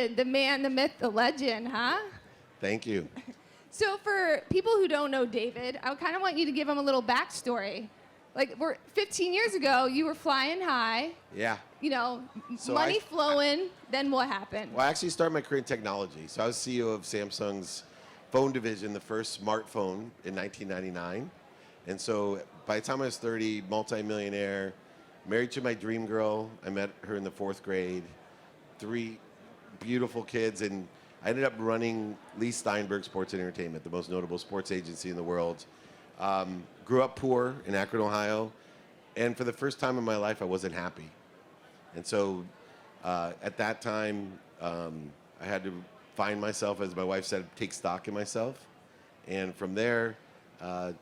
the man, the myth, the legend, huh? Thank you. So for people who don't know David, I kind of want you to give them a little backstory. Like, 15 years ago, you were flying high. Yeah. You know, So money flowing. Then what happened? Well, I actually started my career in technology. So I was CEO of Samsung's phone division, the first smartphone in 1999. And so by the time I was 30, multimillionaire, married to my dream girl. I met her in the 4th grade. 3 beautiful kids, and I ended up running Lee Steinberg Sports and Entertainment, the most notable sports agency in the world. Grew up poor in Akron, Ohio, and for the first time in my life, I wasn't happy. And so at that time, I had to find myself, as my wife said, take stock in myself. And from there,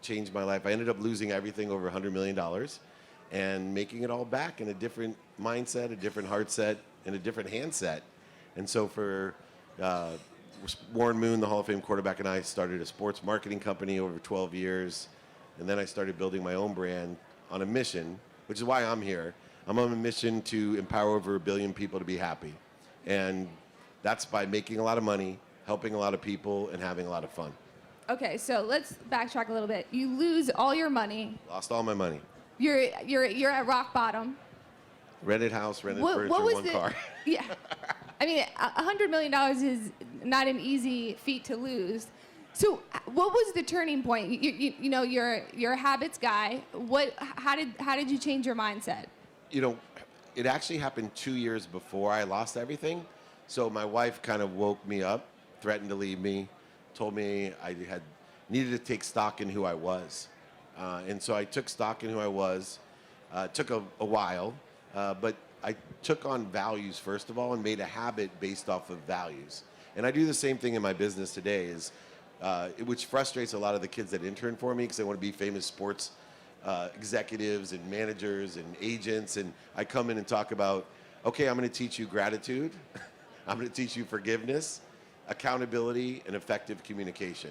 changed my life. I ended up losing everything, over $100 million, and making it all back in a different mindset, a different heart set, and a different handset. And so for Warren Moon, the Hall of Fame quarterback, and I started a sports marketing company over 12 years. And then I started building my own brand on a mission, which is why I'm here. I'm on a mission to empower over 1 billion people to be happy. And that's by making a lot of money, helping a lot of people, and having a lot of fun. Okay, so let's backtrack a little bit. You lose all your money. Lost all my money. You're at rock bottom. Rented house, rented furniture, one car. Yeah. I mean, $100 million is not an easy feat to lose. So what was the turning point? You know, you're a habits guy. How did you change your mindset? You know, it actually happened 2 years before I lost everything. So my wife kind of woke me up, threatened to leave me, told me I needed to take stock in who I was. And so I took stock in who I was. It took a while, but I took on values first of all and made a habit based off of values. And I do the same thing in my business today, which frustrates a lot of the kids that intern for me because they want to be famous sports executives and managers and agents. And I come in and talk about, okay, I'm going to teach you gratitude. I'm going to teach you forgiveness, accountability, and effective communication.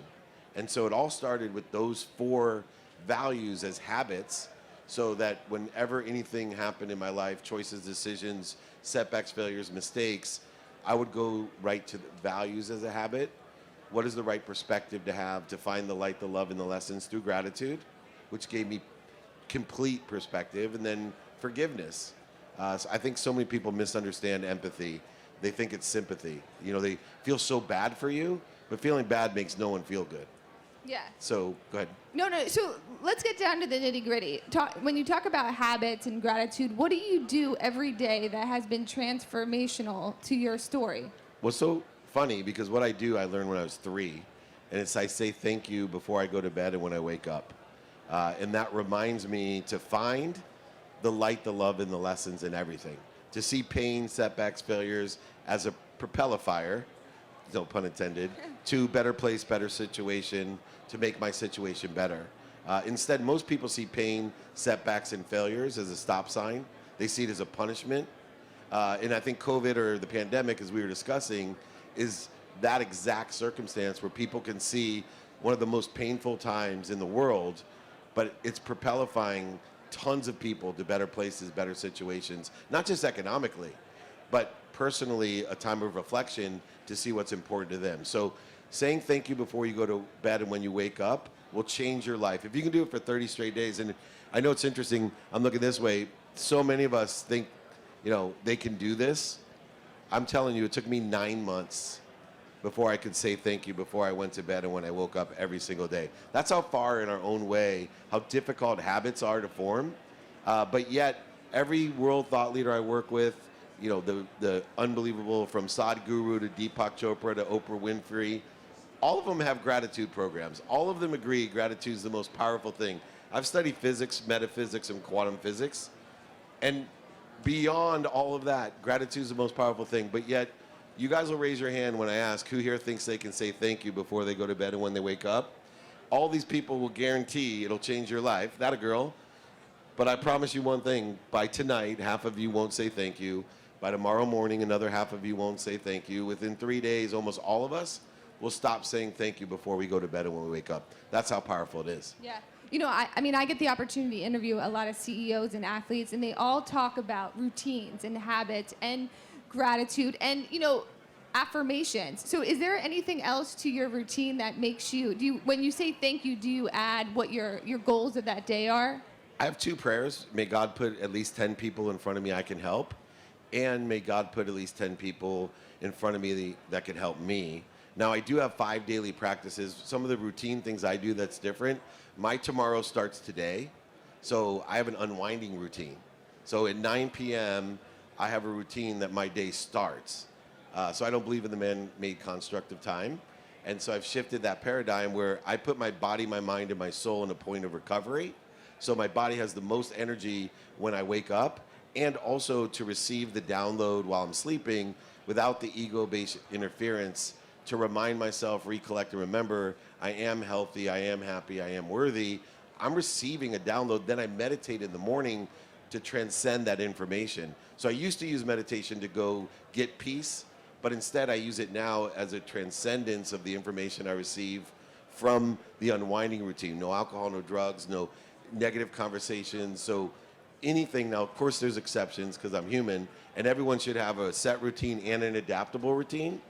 And so it all started with those 4 values as habits, so that whenever anything happened in my life, choices, decisions, setbacks, failures, mistakes, I would go right to the values as a habit. What is the right perspective to have to find the light, the love, and the lessons through gratitude, which gave me complete perspective, and then forgiveness. So I think so many people misunderstand empathy. They think it's sympathy. You know, they feel so bad for you, but feeling bad makes no one feel good. Yeah. So go ahead. No. So let's get down to the nitty gritty. When you talk about habits and gratitude, what do you do every day that has been transformational to your story? Well, so funny, because what I do, I learned when I was 3, and it's I say thank you before I go to bed and when I wake up. And that reminds me to find the light, the love, and the lessons in everything. To see pain, setbacks, failures as a propelifier, no pun intended, to better place, better situation, to make my situation better. Instead, most people see pain, setbacks, and failures as a stop sign. They see it as a punishment. And I think COVID, or the pandemic, as we were discussing, is that exact circumstance where people can see one of the most painful times in the world, but it's propelifying tons of people to better places, better situations, not just economically, but personally, a time of reflection to see what's important to them. So saying thank you before you go to bed and when you wake up will change your life. If you can do it for 30 straight days, and I know it's interesting, I'm looking this way, so many of us think, you know, they can do this. I'm telling you, it took me 9 months before I could say thank you before I went to bed and when I woke up every single day. That's how far in our own way, how difficult habits are to form. But yet, every world thought leader I work with, you know, the unbelievable, from Sadhguru to Deepak Chopra to Oprah Winfrey, all of them have gratitude programs. All of them agree gratitude is the most powerful thing. I've studied physics, metaphysics, and quantum physics. And beyond all of that, gratitude is the most powerful thing. But yet, you guys will raise your hand when I ask who here thinks they can say thank you before they go to bed and when they wake up. All these people will guarantee it'll change your life. That a girl. But I promise you one thing. By tonight, half of you won't say thank you. By tomorrow morning, another half of you won't say thank you. Within 3 days, almost all of us will stop saying thank you before we go to bed and when we wake up. That's how powerful it is. Yeah. You know, I mean, I get the opportunity to interview a lot of CEOs and athletes, and they all talk about routines and habits and gratitude. And, you know, affirmations. So is there anything else to your routine that makes you, when you say thank you, do you add what your goals of that day are? I have two prayers. May God put at least 10 people in front of me I can help, and may God put at least 10 people in front of me that can help me. Now, I do have 5 daily practices. Some of the routine things I do that's different. My tomorrow starts today, so I have an unwinding routine. So at 9 p.m., I have a routine that my day starts. So I don't believe in the man-made construct of time. And so I've shifted that paradigm where I put my body, my mind, and my soul in a point of recovery. So my body has the most energy when I wake up, and also to receive the download while I'm sleeping without the ego-based interference, to remind myself, recollect, and remember, I am healthy, I am happy, I am worthy. I'm receiving a download, then I meditate in the morning to transcend that information. So I used to use meditation to go get peace, but instead I use it now as a transcendence of the information I receive from the unwinding routine. No alcohol, no drugs, no negative conversations. So anything, now of course there's exceptions because I'm human, and everyone should have a set routine and an adaptable routine.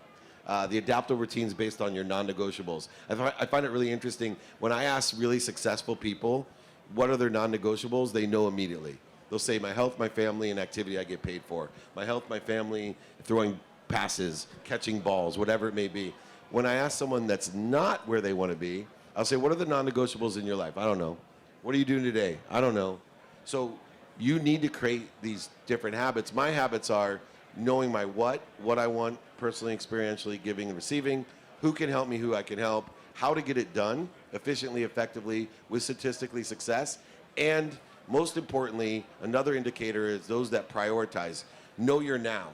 The adaptable routine is based on your non-negotiables. I find it really interesting. When I ask really successful people, what are their non-negotiables, they know immediately. They'll say, my health, my family, and activity I get paid for. My health, my family, throwing passes, catching balls, whatever it may be. When I ask someone that's not where they want to be, I'll say, what are the non-negotiables in your life? I don't know. What are you doing today? I don't know. So you need to create these different habits. My habits are knowing my what I want personally, experientially, giving and receiving, who can help me, who I can help, how to get it done efficiently, effectively, with statistically success, and most importantly, another indicator is those that prioritize. Know your now.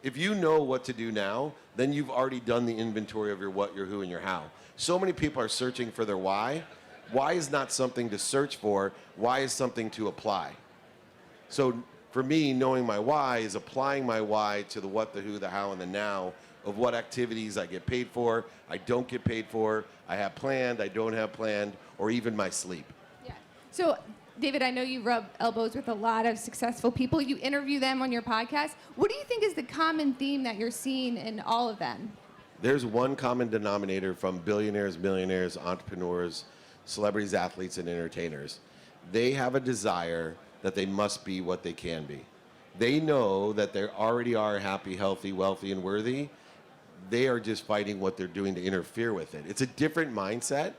If you know what to do now, then you've already done the inventory of your what, your who, and your how. So many people are searching for their why. Why is not something to search for. Why is something to apply. So for me, knowing my why is applying my why to the what, the who, the how, and the now of what activities I get paid for, I don't get paid for, I have planned, I don't have planned, or even my sleep. Yeah. So, David, I know you rub elbows with a lot of successful people. You interview them on your podcast. What do you think is the common theme that you're seeing in all of them? There's one common denominator from billionaires, millionaires, entrepreneurs, celebrities, athletes, and entertainers. They have a desire that they must be what they can be. They know that they already are happy, healthy, wealthy, and worthy. They are just fighting what they're doing to interfere with it. It's a different mindset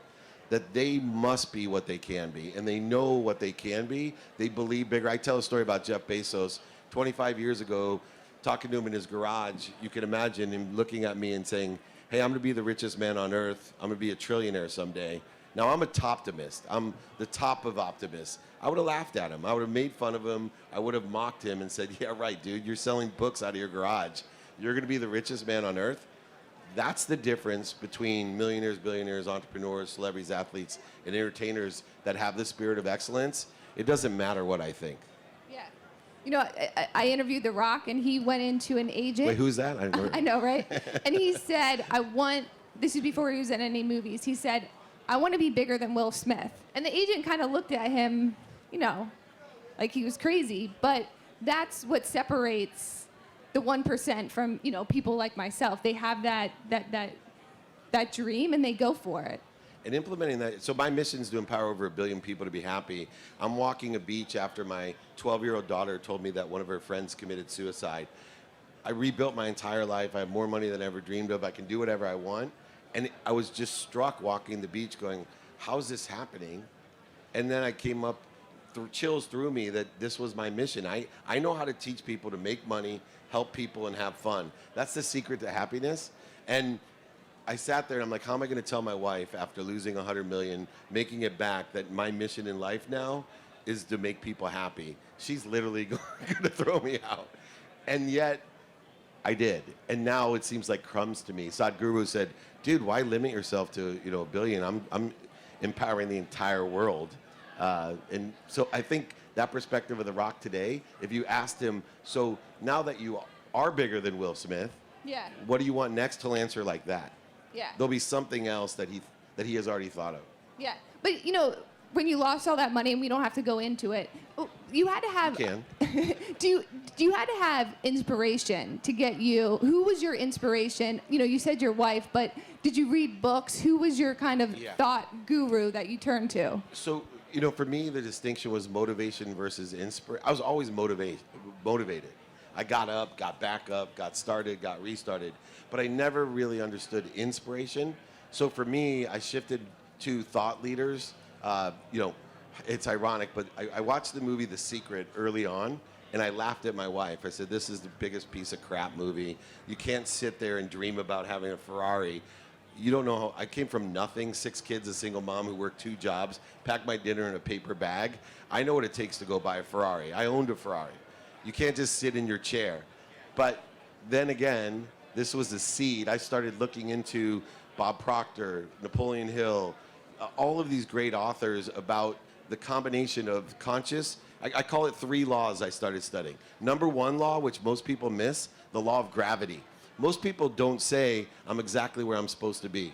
that they must be what they can be, and they know what they can be. They believe bigger. I tell a story about Jeff Bezos. 25 years ago, talking to him in his garage, you can imagine him looking at me and saying, hey, I'm gonna be the richest man on earth. I'm gonna be a trillionaire someday. Now, I'm a toptimist. I'm the top of optimists. I would have laughed at him. I would have made fun of him. I would have mocked him and said, yeah, right, dude, you're selling books out of your garage. You're gonna be the richest man on earth? That's the difference between millionaires, billionaires, entrepreneurs, celebrities, athletes, and entertainers that have the spirit of excellence. It doesn't matter what I think. Yeah. You know, I interviewed The Rock, and he went into an agent. Wait, who's that? I know, right? And he said, this is before he was in any movies, he said, I want to be bigger than Will Smith. And the agent kind of looked at him, you know, like he was crazy. But that's what separates the 1% from, you know, people like myself. They have that dream, and they go for it. And implementing that, so my mission is to empower over 1 billion people to be happy. I'm walking a beach after my 12-year-old daughter told me that one of her friends committed suicide. I rebuilt my entire life. I have more money than I ever dreamed of. I can do whatever I want. And I was just struck walking the beach going, how is this happening? And then I came up, chills through me that this was my mission. I know how to teach people to make money, help people, and have fun. That's the secret to happiness. And I sat there and I'm like, how am I going to tell my wife after losing 100 million, making it back, that my mission in life now is to make people happy? She's literally going to throw me out. And yet, I did. And now it seems like crumbs to me. Sadhguru said, dude, why limit yourself to, you know, 1 billion? I'm empowering the entire world. And so I think that perspective of The Rock today, if you asked him, so now that you are bigger than Will Smith, yeah, what do you want next? He'll answer like that. Yeah. There'll be something else that he has already thought of. Yeah. But, you know, when you lost all that money, and we don't have to go into it, you had to have... You can. do you had to have inspiration to get you? Who was your inspiration? You know, you said your wife, but did you read books? Who was your kind of thought guru that you turned to? So, you know, for me, the distinction was motivation versus inspiration. I was always motivated. I got up, got back up, got started, got restarted. But I never really understood inspiration. So for me, I shifted to thought leaders. You know, it's ironic, but I watched the movie The Secret early on, and I laughed at my wife. I said, this is the biggest piece of crap movie. You can't sit there and dream about having a Ferrari. You don't know how, I came from nothing, 6 kids, a single mom who worked 2 jobs, packed my dinner in a paper bag. I know what it takes to go buy a Ferrari. I owned a Ferrari. You can't just sit in your chair. But then again, this was a seed. I started looking into Bob Proctor, Napoleon Hill, all of these great authors about the combination of conscious, I call it 3 laws I started studying. Number 1 law, which most people miss, the law of gravity. Most people don't say, I'm exactly where I'm supposed to be.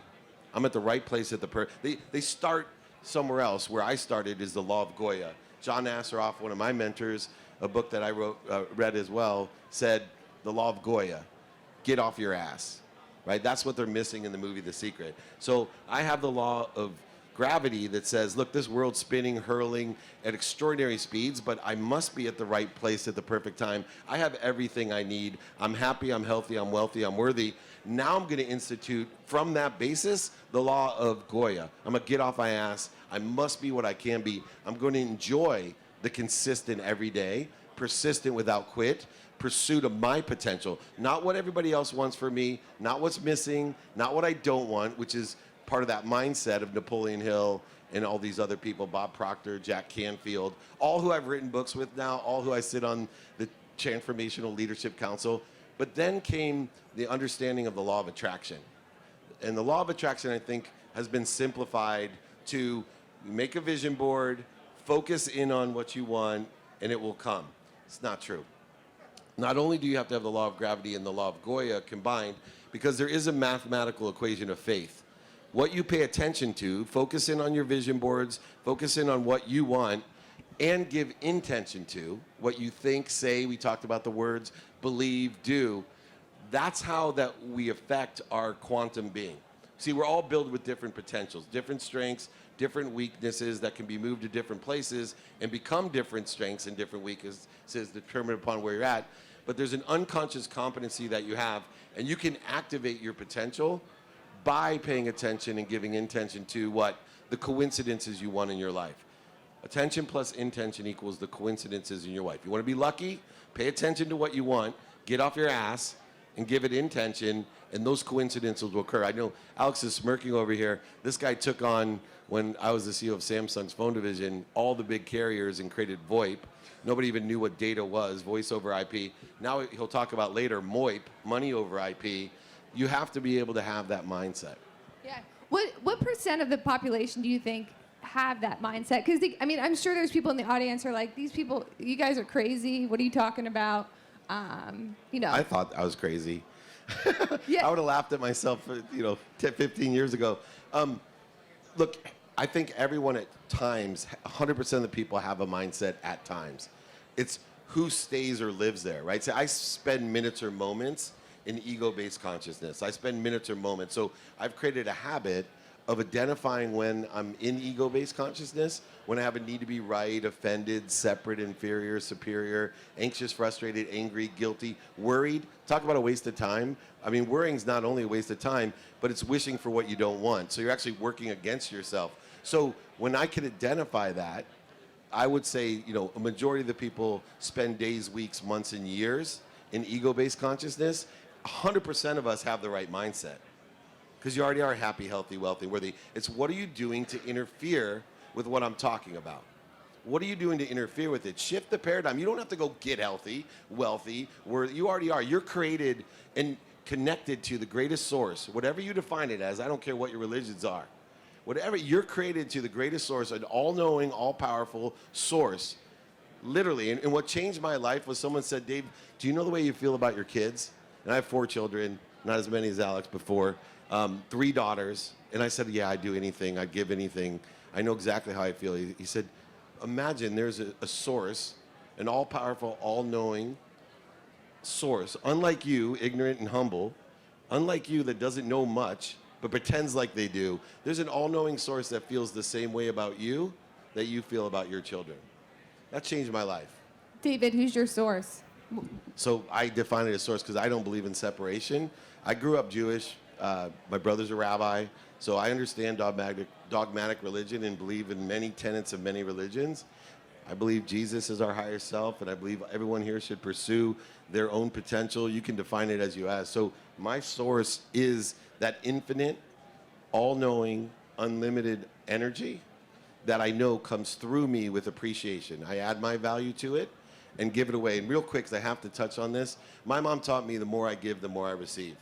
I'm at the right place at the they start somewhere else. Where I started is the law of Goya. John Nasseroff, one of my mentors, a book that I read as well, said the law of Goya, get off your ass, right? That's what they're missing in the movie The Secret. So I have the law of gravity that says, look, this world's spinning, hurling at extraordinary speeds, but I must be at the right place at the perfect time. I have everything I need. I'm happy, I'm healthy, I'm wealthy, I'm worthy. Now I'm going to institute, from that basis, the law of Goya. I'm going to get off my ass. I must be what I can be. I'm going to enjoy the consistent everyday, persistent without quit, pursuit of my potential. Not what everybody else wants for me, not what's missing, not what I don't want, which is part of that mindset of Napoleon Hill and all these other people, Bob Proctor, Jack Canfield, all who I've written books with now, all who I sit on the Transformational Leadership Council. But then came the understanding of the law of attraction. And the law of attraction, I think, has been simplified to make a vision board, focus in on what you want, and it will come. It's not true. Not only do you have to have the law of gravity and the law of Goya combined, because there is a mathematical equation of faith. What you pay attention to, focus in on your vision boards, focus in on what you want, and give intention to what you think, say, we talked about the words, believe, do. That's how that we affect our quantum being. See, we're all built with different potentials, different strengths, different weaknesses that can be moved to different places and become different strengths and different weaknesses determined upon where you're at. But there's an unconscious competency that you have, and you can activate your potential by paying attention and giving intention to what the coincidences you want in your life. Attention plus intention equals the coincidences in your life. You want to be lucky? Pay attention to what you want, get off your ass, and give it intention, and those coincidences will occur. I know Alex is smirking over here. This guy took on, when I was the CEO of Samsung's phone division, all the big carriers and created VoIP. Nobody even knew what data was, voice over IP. Now he'll talk about later, MOIP, money over IP. You have to be able to have that mindset. Yeah. What percent of the population do you think have that mindset? Because, I mean, I'm sure there's people in the audience who are like, these people, you guys are crazy. What are you talking about? You know. I thought I was crazy. Yeah. I would have laughed at myself, 10, 15 years ago. Look, I think everyone at times, 100% of the people have a mindset at times. It's who stays or lives there, right? So I spend minutes or moments in ego-based consciousness. I spend minutes or moments. So I've created a habit of identifying when I'm in ego-based consciousness, when I have a need to be right, offended, separate, inferior, superior, anxious, frustrated, angry, guilty, worried. Talk about a waste of time. I mean, worrying is not only a waste of time, but it's wishing for what you don't want. So you're actually working against yourself. So when I can identify that, I would say, a majority of the people spend days, weeks, months, and years in ego-based consciousness. 100% of us have the right mindset because you already are happy, healthy, wealthy, worthy. It's what are you doing to interfere with what I'm talking about? What are you doing to interfere with it? Shift the paradigm. You don't have to go get healthy, wealthy, where you already are. You're created and connected to the greatest source, whatever you define it as. I don't care what your religions are. Whatever, you're created to the greatest source, an all-knowing, all-powerful source, literally. And what changed my life was someone said, Dave, do you know the way you feel about your kids? And I have 4 children, not as many as Alex before, 3 daughters. And I said, yeah, I'd do anything. I'd give anything. I know exactly how I feel. He said, imagine there's a source an all-powerful, all-knowing source. Unlike you, ignorant and humble, unlike you that doesn't know much, but pretends like they do, there's an all-knowing source that feels the same way about you that you feel about your children. That changed my life. David, who's your source? So I define it as source because I don't believe in separation. I grew up Jewish. My brother's a rabbi, so I understand dogmatic religion and believe in many tenets of many religions. I believe Jesus is our higher self, and I believe everyone here should pursue their own potential. You can define it as you ask. So my source is that infinite, all-knowing, unlimited energy that I know comes through me with appreciation. I add my value to it and give it away. And real quick, because I have to touch on this, my mom taught me the more I give, the more I receive.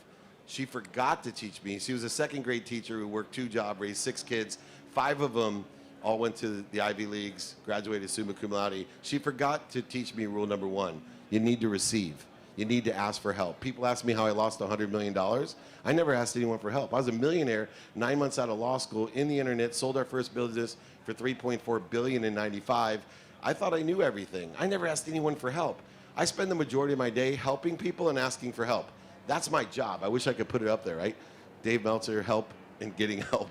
She forgot to teach me. She was a second grade teacher who worked 2 jobs, raised 6 kids. 5 of them all went to the Ivy Leagues, graduated summa cum laude. She forgot to teach me rule number 1. You need to receive. You need to ask for help. People ask me how I lost $100 million. I never asked anyone for help. I was a millionaire 9 months out of law school in the internet, sold our first business for $3.4 billion in 95. I thought I knew everything. I never asked anyone for help. I spend the majority of my day helping people and asking for help. That's my job. I wish I could put it up there, right? Dave Meltzer, help and getting help.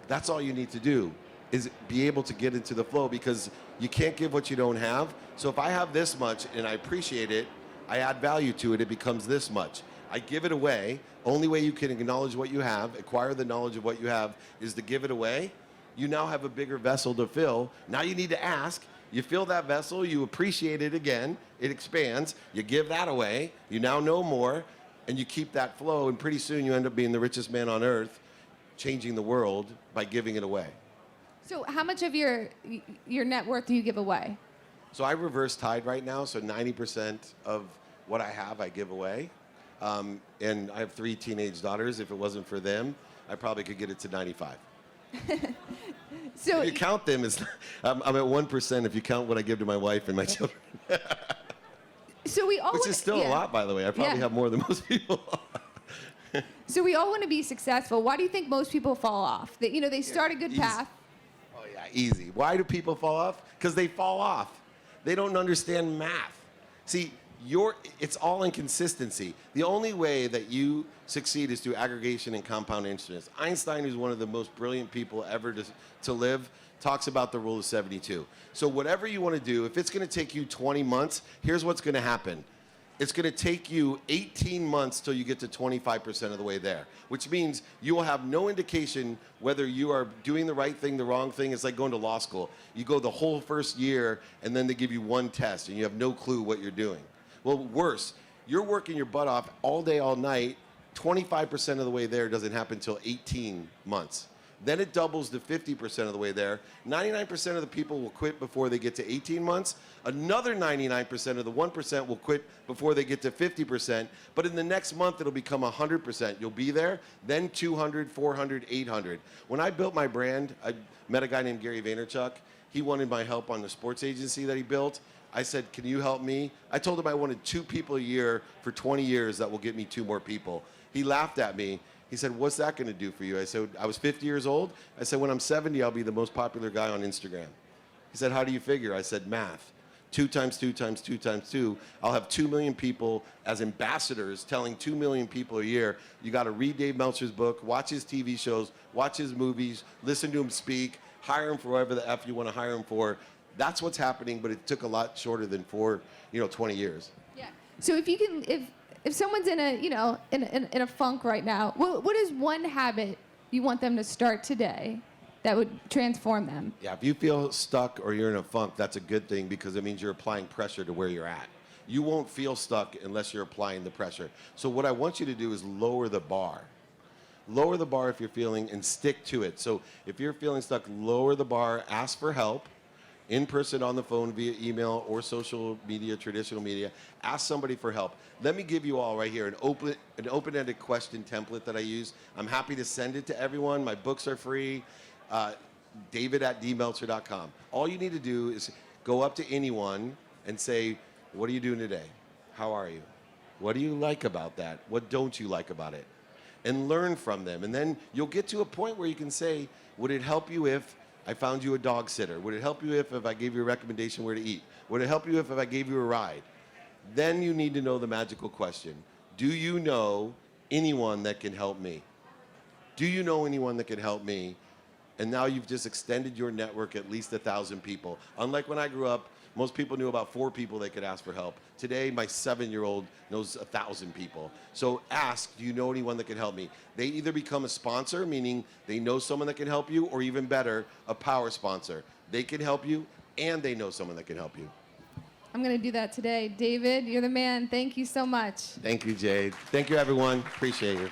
That's all you need to do, is be able to get into the flow, because you can't give what you don't have. So if I have this much and I appreciate it, I add value to it, it becomes this much. I give it away. Only way you can acknowledge what you have, acquire the knowledge of what you have, is to give it away. You now have a bigger vessel to fill. Now you need to ask. You fill that vessel, you appreciate it again, it expands, you give that away, you now know more, and you keep that flow, and pretty soon you end up being the richest man on earth, changing the world by giving it away. So how much of your net worth do you give away? So I reverse tide right now, so 90% of what I have, I give away. And I have 3 teenage daughters. If it wasn't for them, I probably could get it to 95. So if you count them, I'm at 1% if you count what I give to my wife and my children. So we all Which is still a lot, by the way. I probably have more than most people. So we all want to be successful. Why do you think most people fall off? They start a good path. Oh, yeah, easy. Why do people fall off? Because they fall off. They don't understand math. See, it's all inconsistency. The only way that you succeed is through aggregation and compound interest. Einstein, who's one of the most brilliant people ever to live, talks about the rule of 72. So whatever you want to do, if it's going to take you 20 months, here's what's going to happen. It's going to take you 18 months till you get to 25% of the way there, which means you will have no indication whether you are doing the right thing, the wrong thing. It's like going to law school. You go the whole first year, and then they give you one test, and you have no clue what you're doing. Well, worse, you're working your butt off all day, all night. 25% of the way there doesn't happen until 18 months. Then it doubles to 50% of the way there. 99% of the people will quit before they get to 18 months. Another 99% of the 1% will quit before they get to 50%. But in the next month, it'll become 100%. You'll be there, then 200, 400, 800. When I built my brand, I met a guy named Gary Vaynerchuck. He wanted my help on the sports agency that he built. I said, can you help me? I told him I wanted 2 people a year for 20 years that will get me 2 more people. He laughed at me. He said, what's that going to do for you? I said, I was 50 years old. I said, when I'm 70, I'll be the most popular guy on Instagram. He said, how do you figure? I said, math. 2 times 2 times 2 times 2. I'll have 2 million people as ambassadors telling 2 million people a year, you got to read Dave Meltzer's book, watch his TV shows, watch his movies, listen to him speak, hire him for whatever the F you want to hire him for. That's what's happening, but it took a lot shorter than 20 years. Yeah. So if someone's in a funk right now, what is one habit you want them to start today that would transform them? Yeah, if you feel stuck or you're in a funk, that's a good thing, because it means you're applying pressure to where you're at. You won't feel stuck unless you're applying the pressure. So what I want you to do is lower the bar. Lower the bar if you're feeling, and stick to it. So if you're feeling stuck, lower the bar, ask for help. In person, on the phone, via email, or social media, traditional media. Ask somebody for help. Let me give you all right here an open-ended question template that I use. I'm happy to send it to everyone. My books are free. David@dmeltzer.com. All you need to do is go up to anyone and say, what are you doing today? How are you? What do you like about that? What don't you like about it? And learn from them. And then you'll get to a point where you can say, would it help you if I found you a dog sitter. Would it help you if I gave you a recommendation where to eat? Would it help you if I gave you a ride? Then you need to know the magical question. Do you know anyone that can help me? Do you know anyone that can help me? And now you've just extended your network at least 1,000 people. Unlike when I grew up, most people knew about 4 people they could ask for help. Today, my 7-year-old knows 1,000 people. So ask, do you know anyone that can help me? They either become a sponsor, meaning they know someone that can help you, or even better, a power sponsor. They can help you, and they know someone that can help you. I'm going to do that today. David, you're the man. Thank you so much. Thank you, Jade. Thank you, everyone. Appreciate you.